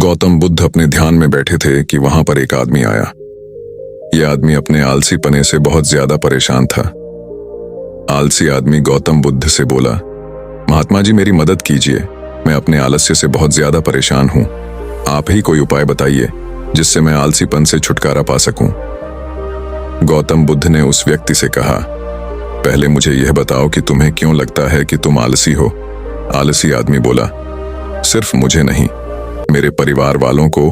गौतम बुद्ध अपने ध्यान में बैठे थे कि वहां पर एक आदमी आया। यह आदमी अपने आलसीपने से बहुत ज्यादा परेशान था। आलसी आदमी गौतम बुद्ध से बोला, महात्मा जी मेरी मदद कीजिए, मैं अपने आलस्य से बहुत ज्यादा परेशान हूं। आप ही कोई उपाय बताइए जिससे मैं आलसीपन से छुटकारा पा सकूं। गौतम बुद्ध ने उस व्यक्ति से कहा, पहले मुझे यह बताओ कि तुम्हें क्यों लगता है कि तुम आलसी हो। आलसी आदमी बोला, सिर्फ मुझे नहीं, मेरे परिवार वालों को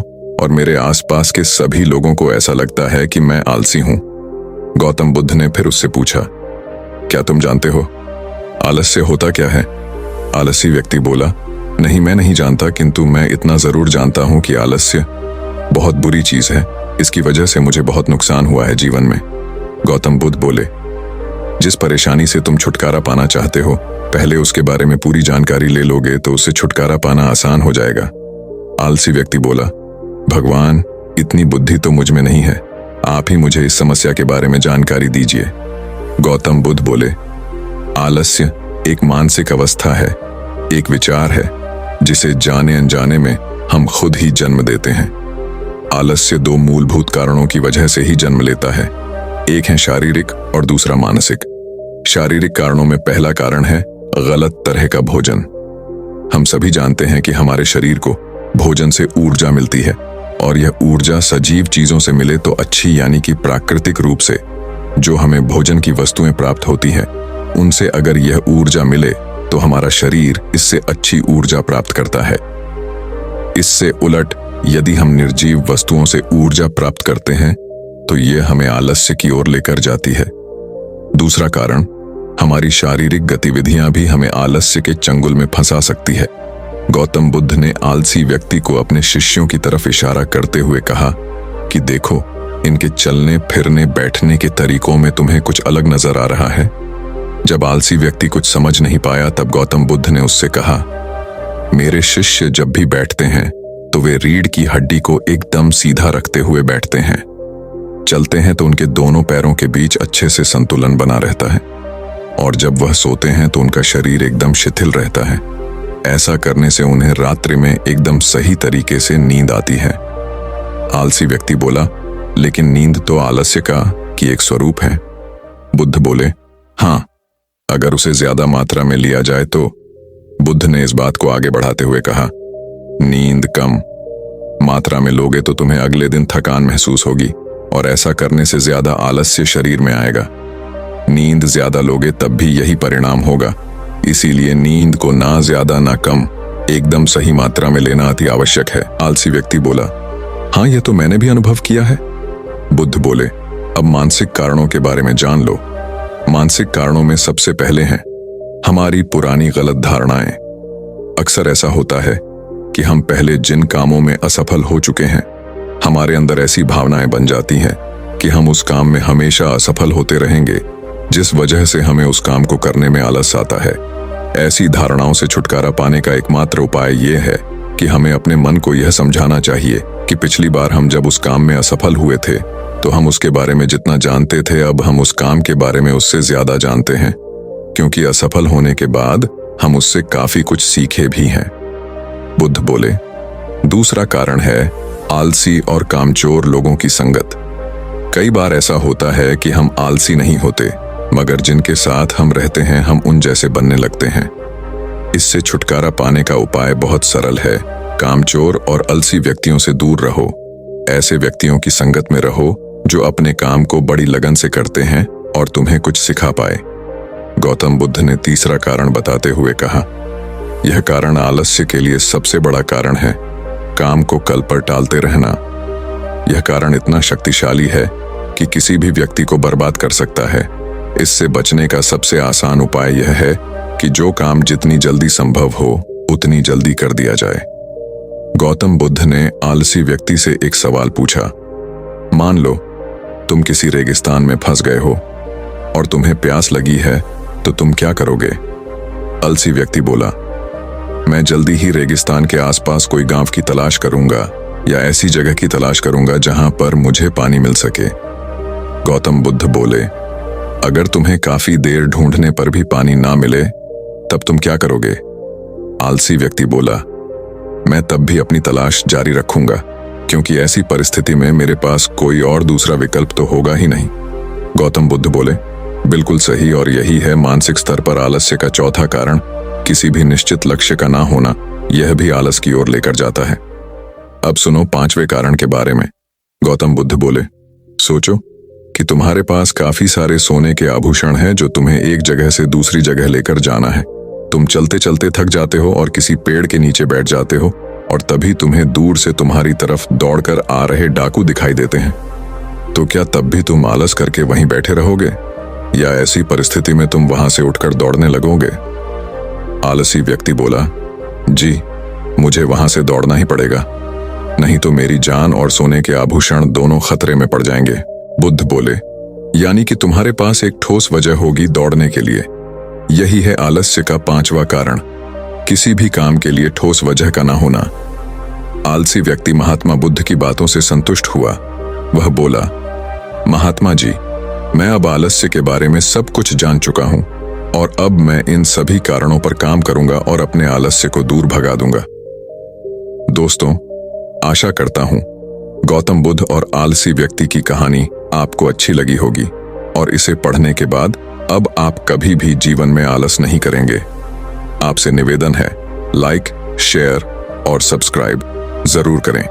और मेरे आसपास के सभी लोगों को ऐसा लगता है कि मैं आलसी हूं। गौतम बुद्ध ने फिर उससे पूछा, क्या तुम जानते हो आलस्य होता क्या है? आलसी व्यक्ति बोला, नहीं मैं नहीं जानता, किंतु मैं इतना जरूर जानता हूं कि आलस्य बहुत बुरी चीज है। इसकी वजह से मुझे बहुत नुकसान हुआ है जीवन में। गौतम बुद्ध बोले, जिस परेशानी से तुम छुटकारा पाना चाहते हो, पहले उसके बारे में पूरी जानकारी ले लोगे तो उससे छुटकारा पाना आसान हो जाएगा। आलसी व्यक्ति बोला, भगवान इतनी बुद्धि तो मुझ में नहीं है, आप ही मुझे इस समस्या के बारे में जानकारी दीजिए। गौतम बुद्ध बोले, आलस्य एक मानसिक अवस्था है, एक विचार है जिसे जाने अनजाने में हम खुद ही जन्म देते हैं। आलस्य दो मूलभूत कारणों की वजह से ही जन्म लेता है, एक है शारीरिक और दूसरा मानसिक। शारीरिक कारणों में पहला कारण है गलत तरह का भोजन। हम सभी जानते हैं कि हमारे शरीर को भोजन से ऊर्जा मिलती है, और यह ऊर्जा सजीव चीजों से मिले तो अच्छी, यानी कि प्राकृतिक रूप से जो हमें भोजन की वस्तुएं प्राप्त होती हैं, उनसे अगर यह ऊर्जा मिले तो हमारा शरीर इससे अच्छी ऊर्जा प्राप्त करता है। इससे उलट यदि हम निर्जीव वस्तुओं से ऊर्जा प्राप्त करते हैं तो यह हमें आलस्य की ओर लेकर जाती है। दूसरा कारण, हमारी शारीरिक गतिविधियां भी हमें आलस्य के चंगुल में फंसा सकती है। गौतम बुद्ध ने आलसी व्यक्ति को अपने शिष्यों की तरफ इशारा करते हुए कहा कि देखो, इनके चलने फिरने बैठने के तरीकों में तुम्हें कुछ अलग नजर आ रहा है। जब आलसी व्यक्ति कुछ समझ नहीं पाया तब गौतम बुद्ध ने उससे कहा, मेरे शिष्य जब भी बैठते हैं तो वे रीढ़ की हड्डी को एकदम सीधा रखते हुए बैठते हैं। चलते हैं तो उनके दोनों पैरों के बीच अच्छे से संतुलन बना रहता है, और जब वह सोते हैं तो उनका शरीर एकदम शिथिल रहता है। ऐसा करने से उन्हें रात्रि में एकदम सही तरीके से नींद आती है। आलसी व्यक्ति बोला, लेकिन नींद तो आलस्य का की एक स्वरूप है। बुद्ध बोले, हाँ, अगर उसे ज्यादा मात्रा में लिया जाए तो। बुद्ध ने इस बात को आगे बढ़ाते हुए कहा, नींद कम मात्रा में लोगे तो तुम्हें अगले दिन थकान महसूस होगी, और ऐसा करने से ज्यादा आलस्य शरीर में आएगा। नींद ज्यादा लोगे तब भी यही परिणाम होगा। इसीलिए नींद को ना ज्यादा ना कम, एकदम सही मात्रा में लेना अति आवश्यक है। आलसी व्यक्ति बोला, हाँ यह तो मैंने भी अनुभव किया है। बुद्ध बोले, अब मानसिक कारणों के बारे में जान लो। मानसिक कारणों में सबसे पहले हैं हमारी पुरानी गलत धारणाएं। अक्सर ऐसा होता है कि हम पहले जिन कामों में असफल हो चुके हैं, हमारे अंदर ऐसी भावनाएं बन जाती हैं कि हम उस काम में हमेशा असफल होते रहेंगे, जिस वजह से हमें उस काम को करने में आलस आता है। ऐसी धारणाओं से छुटकारा पाने का एकमात्र उपाय यह है कि हमें अपने मन को यह समझाना चाहिए कि पिछली बार हम जब उस काम में असफल हुए थे तो हम उसके बारे में जितना जानते थे, अब हम उस काम के बारे में उससे ज्यादा जानते हैं, क्योंकि असफल होने के बाद हम उससे काफी कुछ सीखे भी हैं। बुद्ध बोले, दूसरा कारण है आलसी और कामचोर लोगों की संगत। कई बार ऐसा होता है कि हम आलसी नहीं होते, मगर जिनके साथ हम रहते हैं हम उन जैसे बनने लगते हैं। इससे छुटकारा पाने का उपाय बहुत सरल है। कामचोर और आलसी व्यक्तियों से दूर रहो। ऐसे व्यक्तियों की संगत में रहो जो अपने काम को बड़ी लगन से करते हैं और तुम्हें कुछ सिखा पाए। गौतम बुद्ध ने तीसरा कारण बताते हुए कहा, यह कारण आलस्य के लिए सबसे बड़ा कारण है, काम को कल पर टालते रहना। यह कारण इतना शक्तिशाली है कि किसी भी व्यक्ति को बर्बाद कर सकता है। इससे बचने का सबसे आसान उपाय यह है कि जो काम जितनी जल्दी संभव हो उतनी जल्दी कर दिया जाए। गौतम बुद्ध ने आलसी व्यक्ति से एक सवाल पूछा, मान लो तुम किसी रेगिस्तान में फंस गए हो और तुम्हें प्यास लगी है तो तुम क्या करोगे? आलसी व्यक्ति बोला, मैं जल्दी ही रेगिस्तान के आसपास कोई गांव की तलाश करूंगा या ऐसी जगह की तलाश करूंगा जहां पर मुझे पानी मिल सके। गौतम बुद्ध बोले, अगर तुम्हें काफी देर ढूंढने पर भी पानी ना मिले तब तुम क्या करोगे? आलसी व्यक्ति बोला, मैं तब भी अपनी तलाश जारी रखूंगा, क्योंकि ऐसी परिस्थिति में मेरे पास कोई और दूसरा विकल्प तो होगा ही नहीं। गौतम बुद्ध बोले, बिल्कुल सही, और यही है मानसिक स्तर पर आलस्य का चौथा कारण। किसी भी निश्चित लक्ष्य का ना होना, यह भी आलस की ओर लेकर जाता है। अब सुनो 5वें कारण के बारे में। गौतम बुद्ध बोले, सोचो कि तुम्हारे पास काफी सारे सोने के आभूषण हैं जो तुम्हें एक जगह से दूसरी जगह लेकर जाना है। तुम चलते चलते थक जाते हो और किसी पेड़ के नीचे बैठ जाते हो, और तभी तुम्हें दूर से तुम्हारी तरफ दौड़कर आ रहे डाकू दिखाई देते हैं। तो क्या तब भी तुम आलस करके वहीं बैठे रहोगे, या ऐसी परिस्थिति में तुम वहां से उठकर दौड़ने लगोगे? आलसी व्यक्ति बोला, जी, मुझे वहां से दौड़ना ही पड़ेगा, नहीं तो मेरी जान और सोने के आभूषण दोनों खतरे में पड़ जाएंगे। बुद्ध बोले, यानी कि तुम्हारे पास एक ठोस वजह होगी दौड़ने के लिए। यही है आलस्य का 5वां कारण, किसी भी काम के लिए ठोस वजह का ना होना। आलसी व्यक्ति महात्मा बुद्ध की बातों से संतुष्ट हुआ। वह बोला, महात्मा जी, मैं अब आलस्य के बारे में सब कुछ जान चुका हूं, और अब मैं इन सभी कारणों पर काम करूंगा और अपने आलस्य को दूर भगा दूंगा। दोस्तों, आशा करता हूं गौतम बुद्ध और आलसी व्यक्ति की कहानी आपको अच्छी लगी होगी, और इसे पढ़ने के बाद अब आप कभी भी जीवन में आलस नहीं करेंगे। आपसे निवेदन है, लाइक, शेयर और सब्सक्राइब जरूर करें।